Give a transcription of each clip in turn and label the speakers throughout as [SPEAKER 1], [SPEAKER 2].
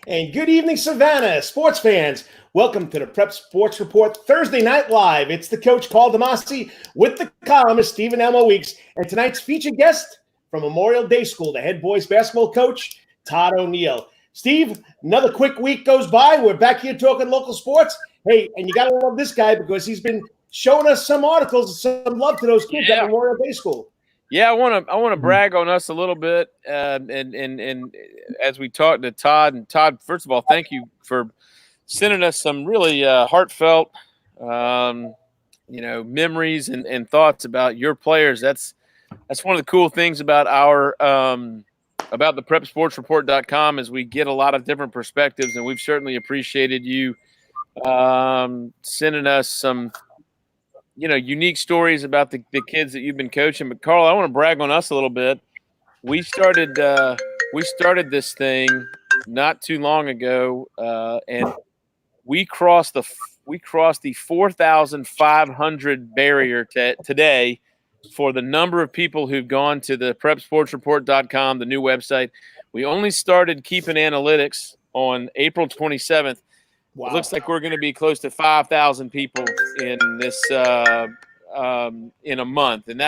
[SPEAKER 1] And good evening, Savannah, sports fans. Welcome to the Prep Sports Report Thursday Night Live. It's the coach, Karl DeMasi, with the columnist, Stephen Elmo Weeks, and tonight's featured guest from Memorial Day School, the head boys basketball coach, Todd O'Neill. Steve, another quick week goes by. We're back here talking local sports. Hey, and you got to love this guy because he's been showing us some articles, some love to those kids at Memorial Day School.
[SPEAKER 2] Yeah, I want to brag on us a little bit, and as we talk to Todd. And Todd, first of all, thank you for sending us some really heartfelt, memories and thoughts about your players. That's one of the cool things about our about the PrepSportsReport.com is we get a lot of different perspectives, and we've certainly appreciated you sending us some unique stories about the kids that you've been coaching. But Karl, I want to brag on us a little bit. We started this thing not too long ago, and we crossed the 4,500 barrier today for the number of people who've gone to the PrepSportsReport.com, the new website. We only started keeping analytics on April 27th. Wow. It looks like we're going to be close to 5,000 people in this in a month, and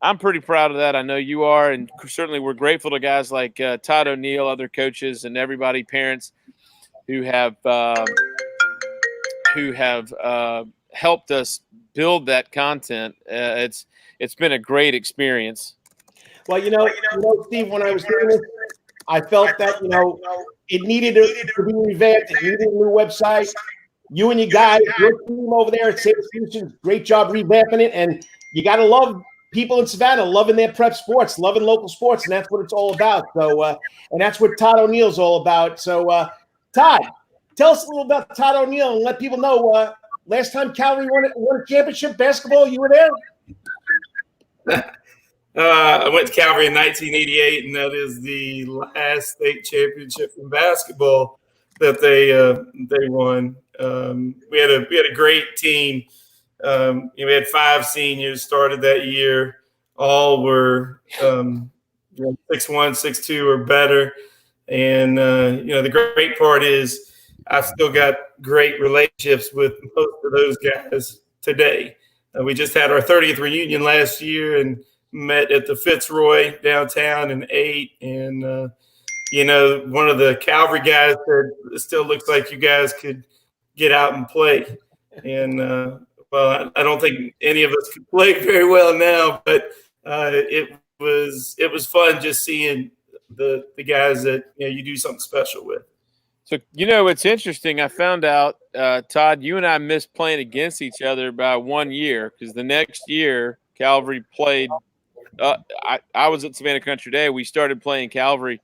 [SPEAKER 2] I'm pretty proud of that. I know you are, and certainly we're grateful to guys like Todd O'Neill, other coaches, and everybody, parents who have helped us build that content. It's been a great experience.
[SPEAKER 1] Well, Steve, when I was doing this, I felt that it needed to be revamped. It needed a new website. You and your guys, your team over there at Save Solutions, great job revamping it. And you got to love people in Savannah, loving their prep sports, loving local sports, and that's what it's all about. So, and that's what Todd O'Neill's all about. So, Todd, tell us a little about Todd O'Neill and let people know. Last time Calvary won a championship basketball, you were there.
[SPEAKER 3] I went to Calvary in 1988, and that is the last state championship in basketball that they won. We had a great team. We had 5 seniors started that year. All were 6'1", 6'2", or better. And the great part is I've still got great relationships with most of those guys today. We just had our 30th reunion last year and met at the Fitzroy downtown and ate. And, one of the Calvary guys said, it still looks like you guys could get out and play. And, well, I don't think any of us could play very well now, but it was fun just seeing the guys that you do something special with.
[SPEAKER 2] So, it's interesting. I found out, Todd, you and I missed playing against each other by 1 year because the next year Calvary played. I was at Savannah Country Day. We started playing Calvary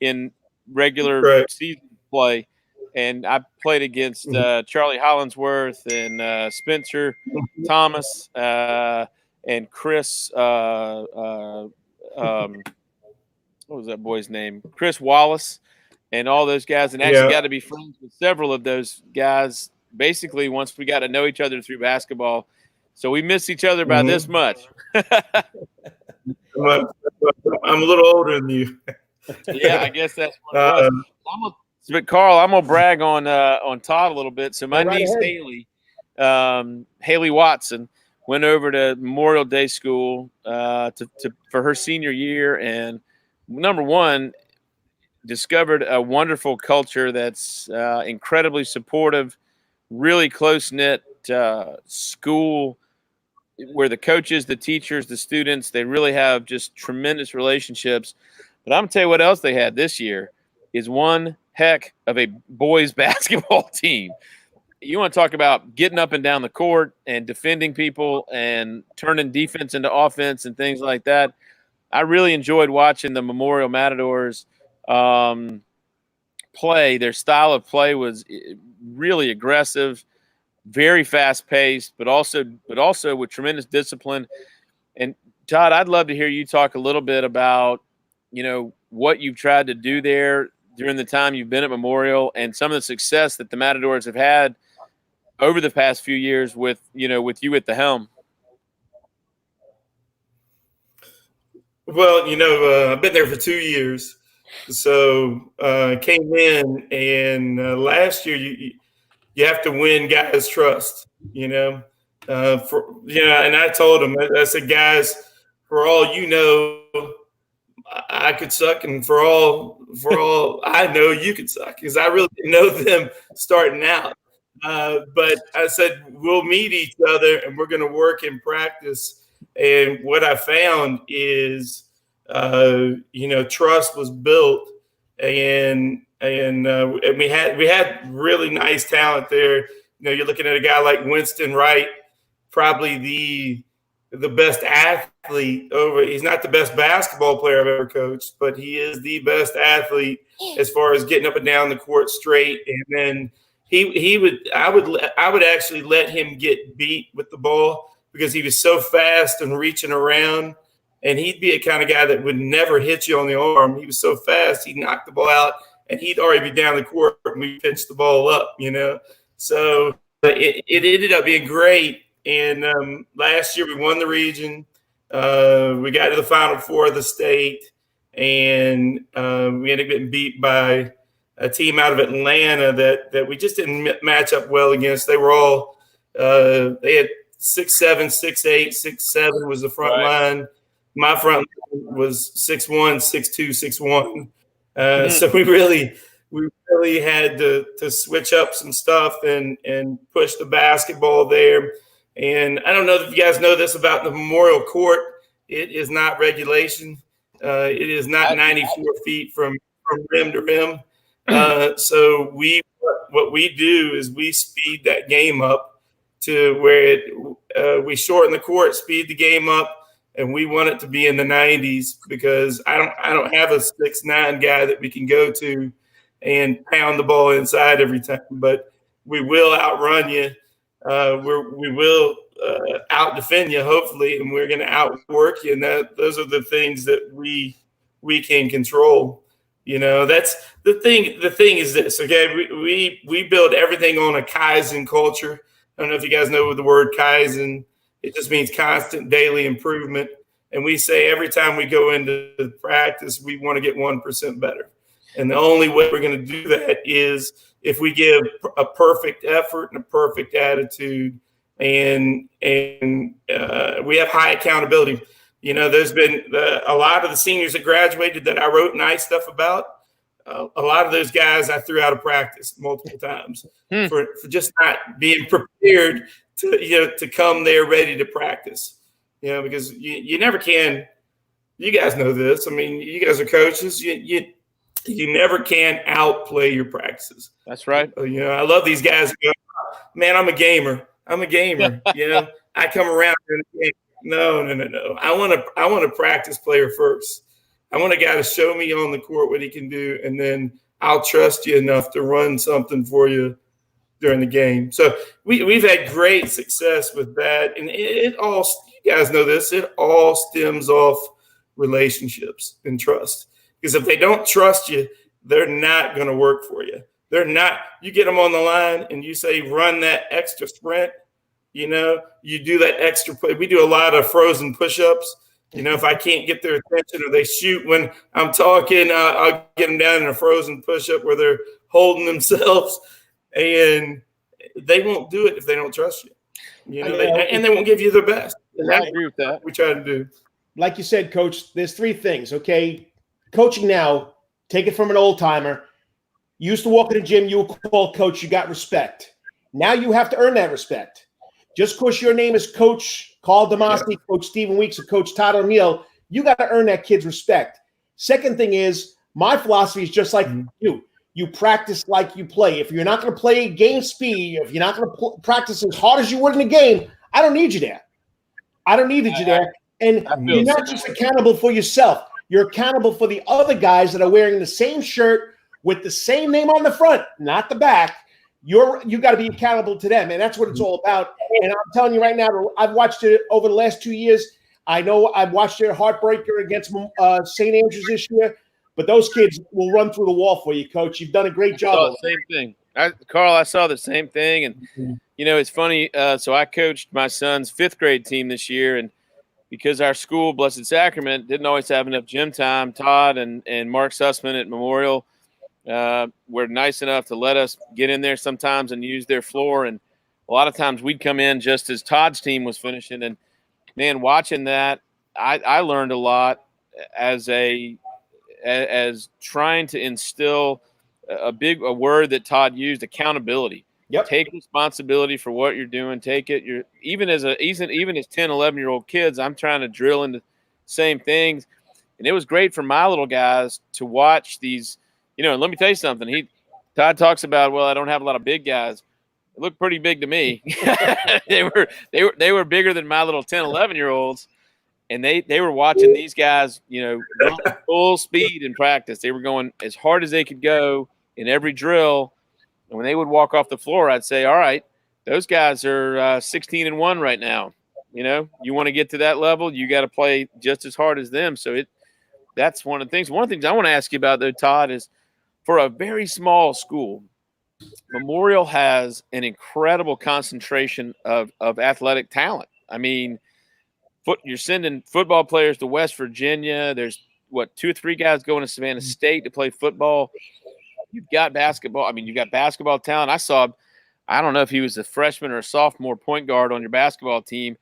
[SPEAKER 2] in regular season play, and I played against Charlie Hollinsworth and Spencer Thomas and Chris. What was that boy's name? Chris Wallace, and all those guys, and actually got to be friends with several of those guys. Basically, once we got to know each other through basketball, so we missed each other by this much.
[SPEAKER 3] I'm a little older than you.
[SPEAKER 2] Yeah, I guess that's what it was. But Karl, I'm gonna brag on Todd a little bit. So my niece Haley Watson went over to Memorial Day School for her senior year, and number one, discovered a wonderful culture that's incredibly supportive, really close knit school, where the coaches, the teachers, the students, they really have just tremendous relationships. But I'm going to tell you what else they had this year is one heck of a boys basketball team. You want to talk about getting up and down the court and defending people and turning defense into offense and things like that. I really enjoyed watching the Memorial Matadors play. Their style of play was really aggressive, very fast-paced, but also with tremendous discipline. And Todd, I'd love to hear you talk a little bit about, what you've tried to do there during the time you've been at Memorial and some of the success that the Matadors have had over the past few years with you at the helm.
[SPEAKER 3] Well, I've been there for 2 years, So came in, and last year you have to win guys' trust, and I told him, I said, guys, for all you know, I could suck, and for all I know, you could suck, because I really didn't know them starting out. But I said, we'll meet each other and we're going to work in practice. And what I found is, trust was built, and we had really nice talent there. You're looking at a guy like Winston Wright, probably the best athlete over. He's not the best basketball player I've ever coached, but he is the best athlete as far as getting up and down the court straight. And then I would actually let him get beat with the ball, because he was so fast and reaching around, and he'd be a kind of guy that would never hit you on the arm. He was so fast, he'd knock the ball out, and he'd already be down the court when we pitched the ball up, So it ended up being great. And last year we won the region. We got to the Final Four of the state, and we ended up getting beat by a team out of Atlanta that we just didn't match up well against. They were all they had 6'7", 6'8", 6'7" was the front line. My front line was 6'1", 6'2", 6'1". So we really had to switch up some stuff and push the basketball there. And I don't know if you guys know this about the Memorial Court. It is not regulation. It is not 94 feet from rim to rim. So what we do is we speed that game up to where we shorten the court, speed the game up, and we want it to be in the 90s, because I don't have a 6'9" guy that we can go to and pound the ball inside every time, but we will outrun you. We will out defend you, hopefully, and we're going to outwork you. And those are the things that we can control. That's the thing. The thing is this, okay? We build everything on a Kaizen culture. I don't know if you guys know the word Kaizen. It just means constant daily improvement. And we say every time we go into practice, we want to get 1% better. And the only way we're going to do that is if we give a perfect effort and a perfect attitude, and we have high accountability. There's been a lot of the seniors that graduated that I wrote nice stuff about. A lot of those guys I threw out of practice multiple times for just not being prepared to come there ready to practice. Because you never can. You guys know this. I mean, you guys are coaches. You never can outplay your practices.
[SPEAKER 2] That's right.
[SPEAKER 3] I love these guys who go, man, I'm a gamer. I come around in the game. No. I want a practice player first. I want a guy to show me on the court what he can do, and then I'll trust you enough to run something for you during the game. So we've had great success with that, and it all, you guys know this, it all stems off relationships and trust. Because if they don't trust you, they're not going to work for you. They're not. You get them on the line and you say, run that extra sprint. You do that extra play. We do a lot of frozen push-ups. If I can't get their attention or they shoot when I'm talking, I'll get them down in a frozen push-up where they're holding themselves, and they won't do it if they don't trust you. And they won't give you their best. And
[SPEAKER 2] I agree with that.
[SPEAKER 3] What we try to do.
[SPEAKER 1] Like you said, Coach, there's three things, okay? Coaching now, take it from an old timer. You used to walk in the gym, you were called coach, you got respect. Now you have to earn that respect. Just because your name is Coach Karl DeMasi, Coach Stephen Weeks, or Coach Todd O'Neill, you got to earn that kid's respect. Second thing is, my philosophy is just like you. You practice like you play. If you're not going to play game speed, if you're not going to practice as hard as you would in a game, I don't need you there. I don't need you there. And you're not just accountable for yourself. You're accountable for the other guys that are wearing the same shirt with the same name on the front, not the back. You got to be accountable to them, and that's what it's all about. And I'm telling you right now, I've watched it over the last 2 years. I know I've watched their heartbreaker against St. Andrews this year, but those kids will run through the wall for you, Coach. You've done a great job.
[SPEAKER 2] Same thing. Karl, I saw the same thing, and it's funny. So I coached my son's 5th grade team this year, and because our school, Blessed Sacrament, didn't always have enough gym time, Todd and Mark Sussman at Memorial were nice enough to let us get in there sometimes and use their floor. And a lot of times we'd come in just as Todd's team was finishing. And, man, watching that, I learned a lot as trying to instill a word that Todd used, accountability.
[SPEAKER 1] Yep.
[SPEAKER 2] Take responsibility for what you're doing. Take it. Even as 10, 11-year-old kids, I'm trying to drill into the same things. And it was great for my little guys to watch these, and let me tell you something. Todd talks about, well, I don't have a lot of big guys. It looked pretty big to me. They were bigger than my little 10, 11-year-olds. And they were watching these guys, run full speed in practice. They were going as hard as they could go in every drill. And when they would walk off the floor, I'd say, all right, those guys are 16-1 right now. You want to get to that level, you got to play just as hard as them. So that's one of the things. One of the things I want to ask you about, though, Todd, is for a very small school, Memorial has an incredible concentration of athletic talent. I mean, you're sending football players to West Virginia. There's, 2 or 3 guys going to Savannah State to play football. You've got basketball. I mean, you've got basketball talent. I don't know if he was a freshman or a sophomore point guard on your basketball team.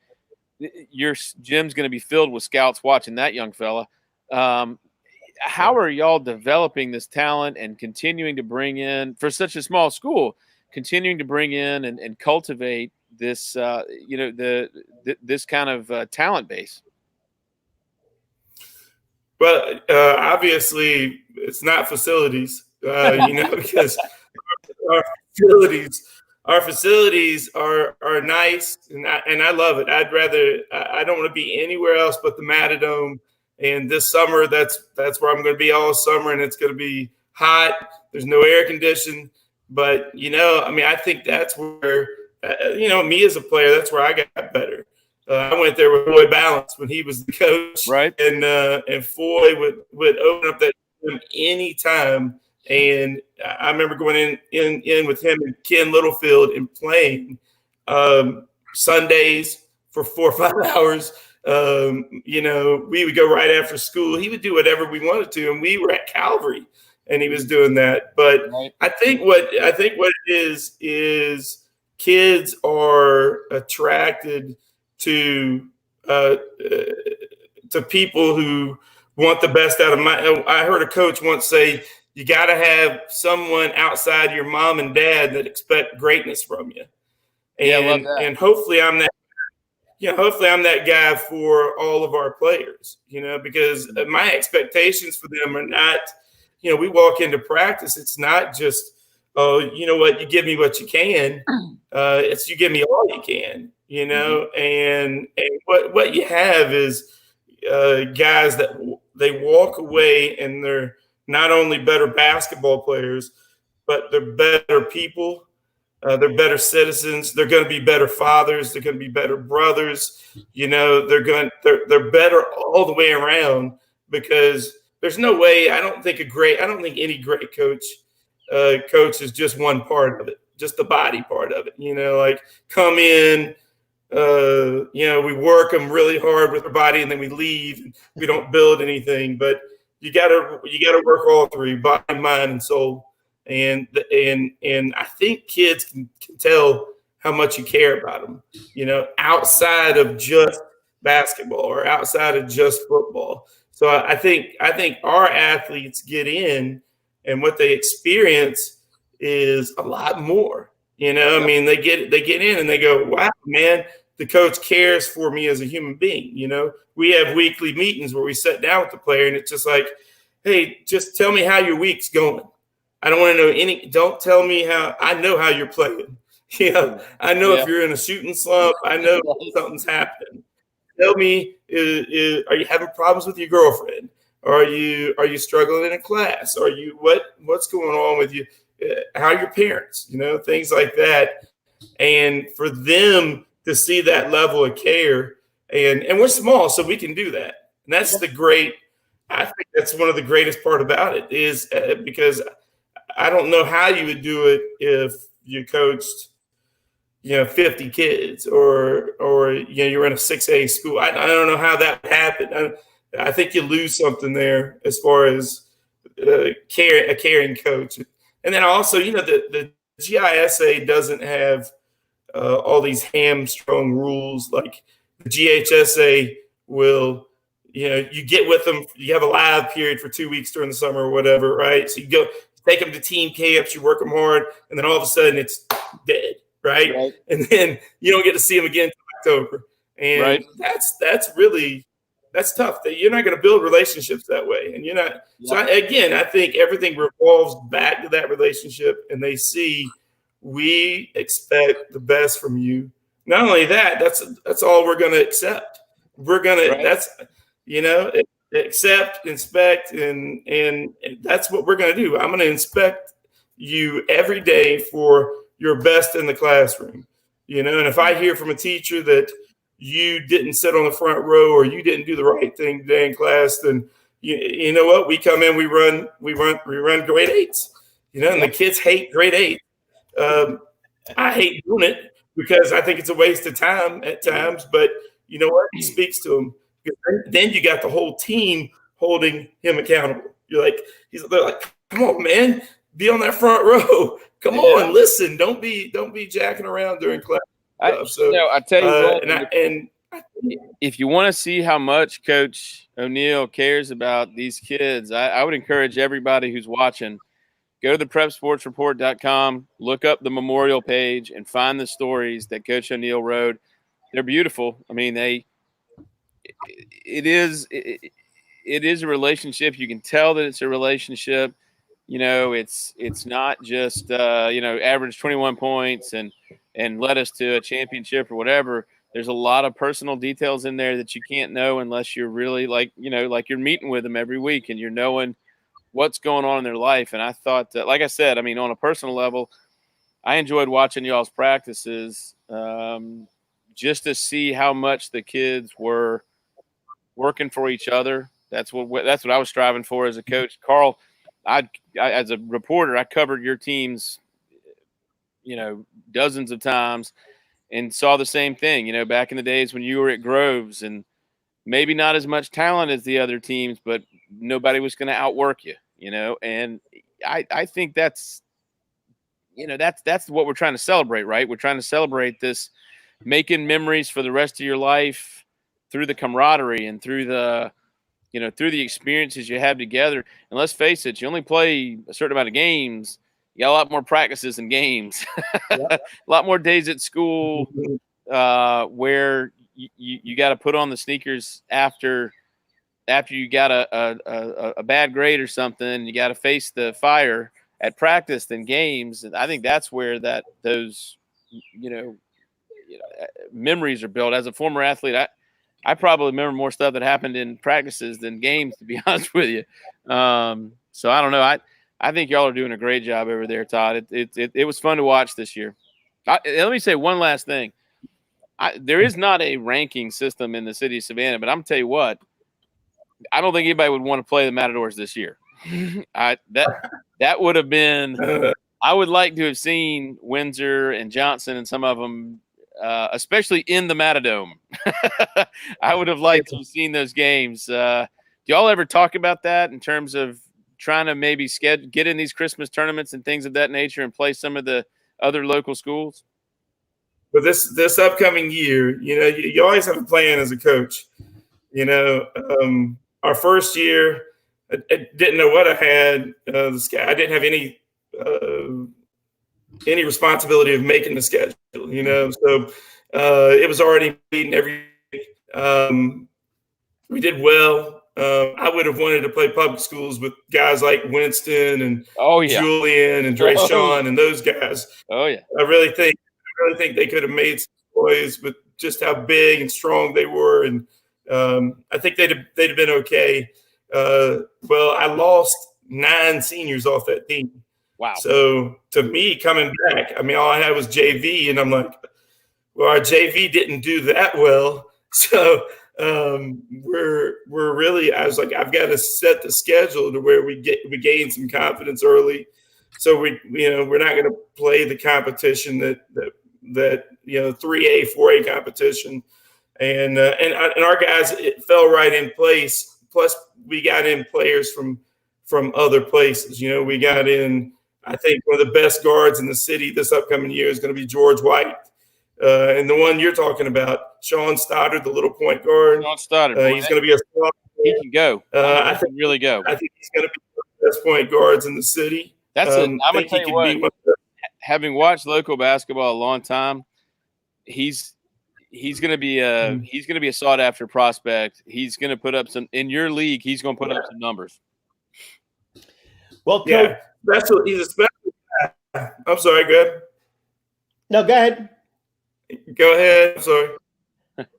[SPEAKER 2] Your gym's going to be filled with scouts watching that young fella. How are y'all developing this talent and continuing to bring in, for such a small school, continuing to bring in and cultivate this, this kind of talent base?
[SPEAKER 3] Well, obviously, it's not facilities, because our facilities are nice, and I love it. I don't want to be anywhere else but the Matadome. And this summer, that's where I'm going to be all summer, and it's going to be hot. There's no air conditioning, but I think that's where me as a player, that's where I got better. I went there with Foy Balance when he was the coach,
[SPEAKER 2] right?
[SPEAKER 3] And Foy would open up that gym anytime. And I remember going in with him and Ken Littlefield and playing Sundays for 4 or 5 hours. We would go right after school. He would do whatever we wanted to, and we were at Calvary, and he was doing that. But right. I think what it is kids are attracted to people who want the best out of I heard a coach once say, you got to have someone outside your mom and dad that expect greatness from you. And,
[SPEAKER 2] I love that.
[SPEAKER 3] And hopefully I'm that guy for all of our players, because my expectations for them are not, we walk into practice. It's not just, you give me what you can. It's you give me all you can, and what you have is guys that they walk away and they're not only better basketball players, but they're better people. They're better citizens. They're going to be better fathers. They're going to be better brothers. They're better all the way around, because there's no way. I don't think any great coach is just one part of it, just the body part of it. Come in, we work them really hard with our body, and then we leave. And we don't build anything, but you gotta work all three: body, mind, and soul. And I think kids can tell how much you care about them, outside of just basketball or outside of just football. So I think our athletes get in, and what they experience is a lot more. They get in and they go, wow, man, the coach cares for me as a human being. We have weekly meetings where we sit down with the player, and it's just like, hey, just tell me how your week's going. I don't want to know don't tell me I know how you're playing. I know if you're in a shooting slump. I know something's happening. Tell me, are you having problems with your girlfriend? Are you struggling in a class? Are you what's going on with you? How are your parents? Things like that. And for them to see that level of care, and we're small, so we can do that. And that's I think that's one of the greatest part about it is because I don't know how you would do it if you coached, 50 kids, or you're in a 6A school. I don't know how that happened. I think you lose something there as far as a caring coach. And then also, the GISA doesn't have all these hamstrung rules like the GHSA will. You get with them, you have a live period for 2 weeks during the summer or whatever, right? So you take them to team camps, you work them hard, and then all of a sudden it's dead, right? And then you don't get to see them again until October. And that's tough. That you're not going to build relationships that way. And you're not. So I think everything revolves back to that relationship, and they see we expect the best from you. Not only that, that's all we're going to accept. We're going to, accept, inspect, and that's what we're going to do. I'm going to inspect you every day for your best in the classroom, and if I hear from a teacher that you didn't sit on the front row or you didn't do the right thing today in class, then you know what? We come in, we run grade 8s, and the kids hate grade 8. I hate doing it because I think it's a waste of time at times, but you know what? He speaks to them. Then you got the whole team holding him accountable. They're like, come on, man, be on that front row. Come on, listen. Don't be jacking around during class.
[SPEAKER 2] I tell you what, if you want to see how much Coach O'Neill cares about these kids, I would encourage everybody who's watching, go to the prepsportsreport.com, look up the memorial page, and find the stories that Coach O'Neill wrote. They're beautiful. I mean, it is a relationship. You can tell that it's a relationship. It's not just average 21 points and led us to a championship or whatever. There's a lot of personal details in there that you can't know unless you're really like you're meeting with them every week and you're knowing what's going on in their life. And I thought that, like I said, I mean, on a personal level, I enjoyed watching y'all's practices just to see how much the kids were working for each other. That's what I was striving for as a coach. Karl, I as a reporter, I covered your teams, dozens of times and saw the same thing, back in the days when you were at Groves, and maybe not as much talent as the other teams, but nobody was going to outwork you, and I think that's what we're trying to celebrate, right? We're trying to celebrate this, making memories for the rest of your life through the camaraderie and through the experiences you have together. And let's face it, you only play a certain amount of games. You got a lot more practices and games, a lot more days at school where you got to put on the sneakers after you got a bad grade or something. You got to face the fire at practice than games. And I think that's where those memories are built. As a former athlete, I probably remember more stuff that happened in practices than games, to be honest with you. So I don't know. I think y'all are doing a great job over there, Todd. It was fun to watch this year. Let me say one last thing. There is not a ranking system in the city of Savannah, but I'm going to tell you what, I don't think anybody would want to play the Matadors this year. That would have been – I would like to have seen Windsor and Johnson and some of them, especially in the Matadome. I would have liked to have seen those games. Do y'all ever talk about that in terms of trying to maybe get in these Christmas tournaments and things of that nature and play some of the other local schools?
[SPEAKER 3] But this upcoming year, you always have a plan as a coach. Our first year, I didn't know what I had. I didn't have any responsibility of making the schedule. So it was already meeting every week. We did well. I would have wanted to play public schools with guys like Winston and Julian and Dre Sean and those guys.
[SPEAKER 2] Oh yeah,
[SPEAKER 3] I really think they could have made some noise with just how big and strong they were, and I think they'd have been okay. Well, I lost 9 seniors off that team.
[SPEAKER 2] Wow.
[SPEAKER 3] So to me, coming back, I mean, all I had was JV, and I'm like, well, our JV didn't do that well, so. We're really, I was like, I've got to set the schedule to where we gain some confidence early. So we're not going to play the competition that that 3A, 4A competition, and our guys, it fell right in place. Plus, we got in players from other places. We got in. I think one of the best guards in the city this upcoming year is going to be George White. And the one you're talking about, Sean Stoddard, the little point guard.
[SPEAKER 2] Sean Stoddard,
[SPEAKER 3] he's going to be a star.
[SPEAKER 2] He can go.
[SPEAKER 3] I
[SPEAKER 2] think he really go.
[SPEAKER 3] I think he's going to be one of the best point guards in the city.
[SPEAKER 2] That's I'm going to tell you what. Having watched local basketball a long time, he's going to be a sought after prospect. He's going to put up some in your league. He's going to put up some numbers.
[SPEAKER 1] Well,
[SPEAKER 3] yeah, he's a special guy. I'm sorry, go ahead.
[SPEAKER 1] No, go ahead.
[SPEAKER 3] Go ahead. I'm sorry.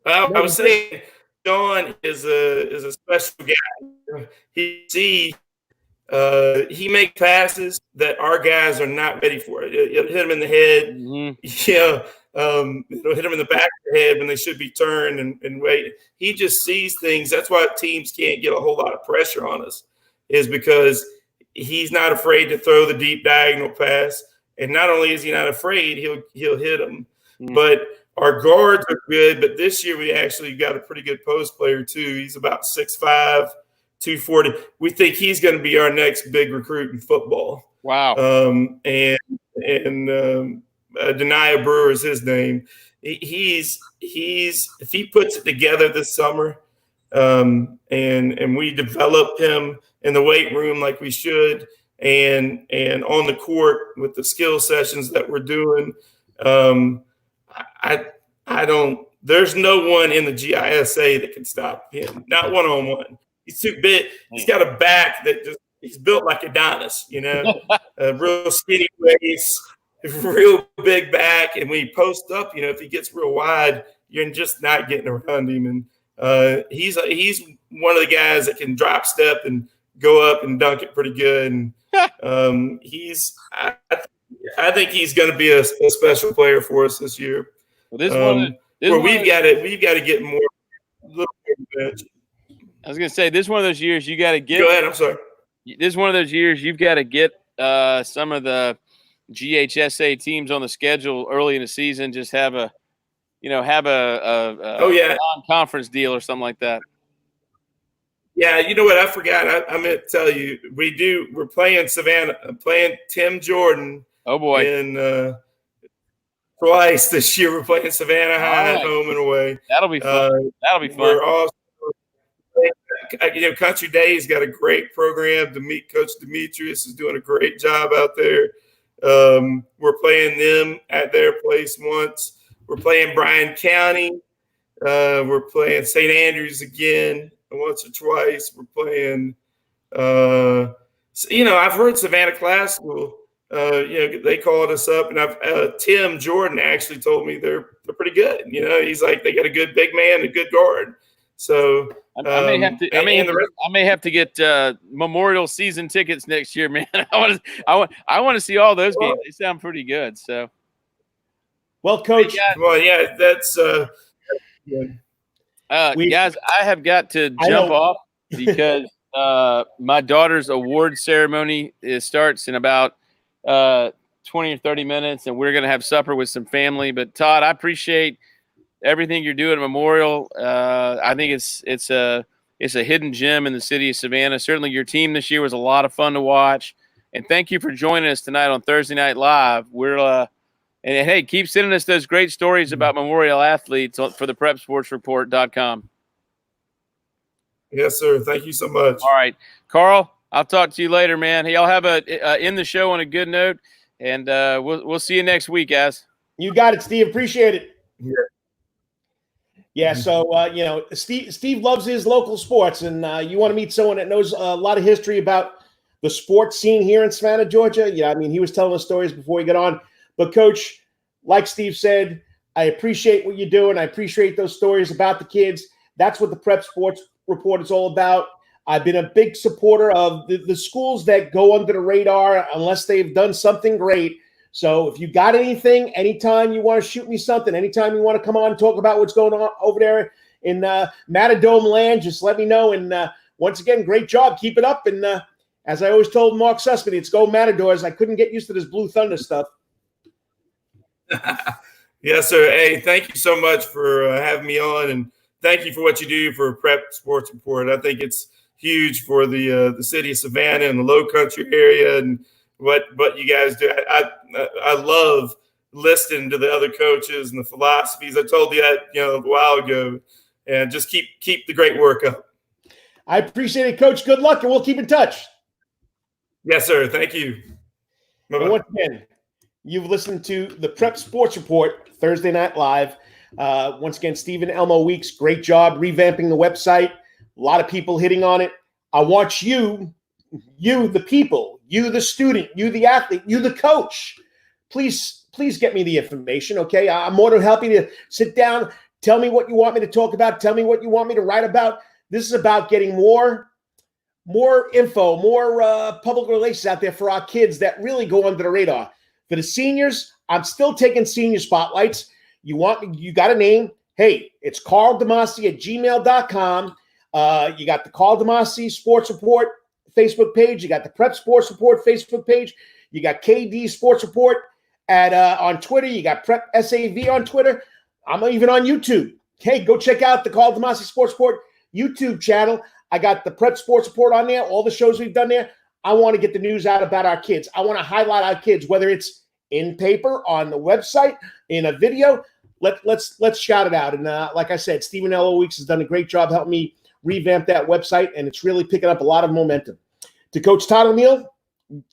[SPEAKER 3] I was saying Sean is a special guy. He makes passes that our guys are not ready for. It'll hit him in the head. Mm-hmm. It'll hit him in the back of the head when they should be turned and wait. He just sees things. That's why teams can't get a whole lot of pressure on us, is because he's not afraid to throw the deep diagonal pass. And not only is he not afraid, he'll hit them. Mm-hmm. But our guards are good. But this year we actually got a pretty good post player too. He's about 6'5", 240. We think he's going to be our next big recruit in football.
[SPEAKER 2] Wow.
[SPEAKER 3] And Denia Brewer is his name. He's if he puts it together this summer, and we develop him in the weight room like we should, and on the court with the skill sessions that we're doing, I don't. There's no one in the GISA that can stop him. Not one-on-one. He's too big. He's got a back that he's built like Adonis, a real skinny waist, real big back. And when he posts up, if he gets real wide, you're just not getting around him. And he's one of the guys that can drop step and go up and dunk it pretty good. And I think he's going to be a special player for us this year.
[SPEAKER 2] Well,
[SPEAKER 3] we've got to get more.
[SPEAKER 2] I was going to say, this is one of those years you got to get.
[SPEAKER 3] Go ahead. I'm sorry.
[SPEAKER 2] This is one of those years you've got to get some of the GHSA teams on the schedule early in the season. Just have a non-conference deal or something like that.
[SPEAKER 3] Yeah, you know what? I forgot. I meant to tell you. We're playing Savannah. Playing Tim Jordan.
[SPEAKER 2] Oh boy!
[SPEAKER 3] And twice this year we're playing Savannah High at home and away.
[SPEAKER 2] That'll be fun. That'll be fun.
[SPEAKER 3] We're also, Country Day's got a great program. Coach Demetrius is doing a great job out there. We're playing them at their place once. We're playing Bryan County. We're playing St. Andrews again once or twice. We're playing, I've heard Savannah Class School. They called us up, and Tim Jordan actually told me they're pretty good. He's like, they got a good big man and a good guard. So
[SPEAKER 2] I may have to get Memorial season tickets next year, man. I want to see all those games. They sound pretty good. So,
[SPEAKER 1] well, Coach.
[SPEAKER 3] That's
[SPEAKER 1] good.
[SPEAKER 2] Guys, I have got to jump off because my daughter's award ceremony starts in about 20 or 30 minutes, and we're going to have supper with some family. But Todd, I appreciate everything you're doing at Memorial. I think it's a hidden gem in the city of Savannah. Certainly your team this year was a lot of fun to watch. And thank you for joining us tonight on Thursday Night Live. And hey, keep sending us those great stories about Memorial athletes for the PrepSportsReport.com.
[SPEAKER 3] Yes, sir. Thank you so much.
[SPEAKER 2] All right. Karl, I'll talk to you later, man. Hey, y'all have end the show on a good note, and we'll see you next week, guys.
[SPEAKER 1] You got it, Steve. Appreciate it. Yeah. So Steve loves his local sports, and you want to meet someone that knows a lot of history about the sports scene here in Savannah, Georgia. Yeah, I mean, he was telling us stories before we got on. But Coach, like Steve said, I appreciate what you're doing. I appreciate those stories about the kids. That's what the Prep Sports Report is all about. I've been a big supporter of the schools that go under the radar unless they've done something great. So if you got anything, anytime you want to shoot me something, anytime you want to come on and talk about what's going on over there in Matadome land, just let me know. And once again, great job. Keep it up. And as I always told Mark Sussman, it's go Matadors. I couldn't get used to this Blue Thunder stuff.
[SPEAKER 3] Yes, sir. Hey, thank you so much for having me on, and thank you for what you do for Prep Sports Report. I think it's huge for the city of Savannah and the Low Country area, and what you guys do. I love listening to the other coaches and the philosophies. I told you that a while ago, and just keep the great work up.
[SPEAKER 1] I appreciate it, Coach. Good luck, and we'll keep in touch.
[SPEAKER 3] Yes, sir. Thank you.
[SPEAKER 1] And once again, you've listened to the Prep Sports Report Thursday Night Live. Once again, Stephen Elmo Weeks, great job revamping the website. A lot of people hitting on it. I want you, the people, you, the student, you, the athlete, you, the coach. Please get me the information, okay? I'm more than happy to sit down. Tell me what you want me to talk about. Tell me what you want me to write about. This is about getting more info, more public relations out there for our kids that really go under the radar. For the seniors, I'm still taking senior spotlights. You got a name. Hey, it's Karl DeMasi at gmail.com. You got the Karl DeMasi Sports Report Facebook page. You got the Prep Sports Report Facebook page. You got KD Sports Report on Twitter. You got Prep SAV on Twitter. I'm even on YouTube. Hey, go check out the Karl DeMasi Sports Report YouTube channel. I got the Prep Sports Report on there, all the shows we've done there. I want to get the news out about our kids. I want to highlight our kids, whether it's in paper, on the website, in a video. Let's shout it out. And like I said, Stephen Elmo Weeks has done a great job helping me revamp that website, and it's really picking up a lot of momentum. To Coach Todd O'Neill,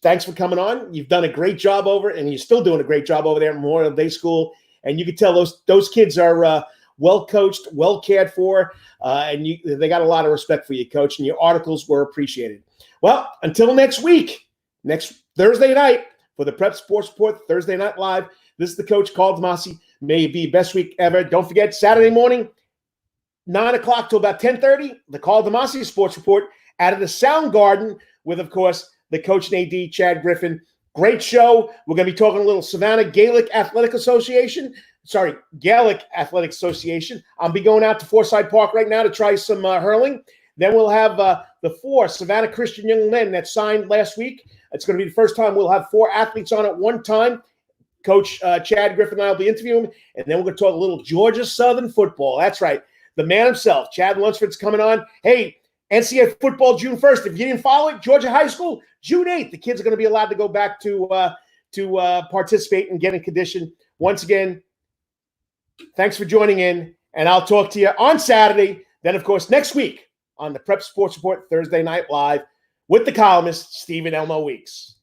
[SPEAKER 1] thanks for coming on. You've done a great job and you're still doing a great job over there at Memorial Day School. And you can tell those kids are well coached, well cared for, and they got a lot of respect for you, Coach, and your articles were appreciated. Well, until next week, next Thursday night for the Prep Sports Report Thursday Night Live, this is the coach, Karl DeMasi. May it be best week ever. Don't forget, Saturday morning, 9 o'clock till about 10:30, the Karl DeMasi Sports Report out of the Sound Garden with, of course, the coach and AD, Chad Griffin. Great show. We're going to be talking a little Savannah Gaelic Athletic Association. I'll be going out to Forsyth Park right now to try some hurling. Then we'll have the 4 Savannah Christian young men that signed last week. It's going to be the first time we'll have 4 athletes on at one time. Coach Chad Griffin and I will be interviewing him. And then we're going to talk a little Georgia Southern football. That's right. The man himself, Chad Lunsford's coming on. Hey, NCAA football June 1st. If you didn't follow it, Georgia High School, June 8th. The kids are going to be allowed to go back to participate and get in condition. Once again, thanks for joining in, and I'll talk to you on Saturday. Then, of course, next week on the Prep Sports Report Thursday Night Live with the columnist, Stephen Elmo Weeks.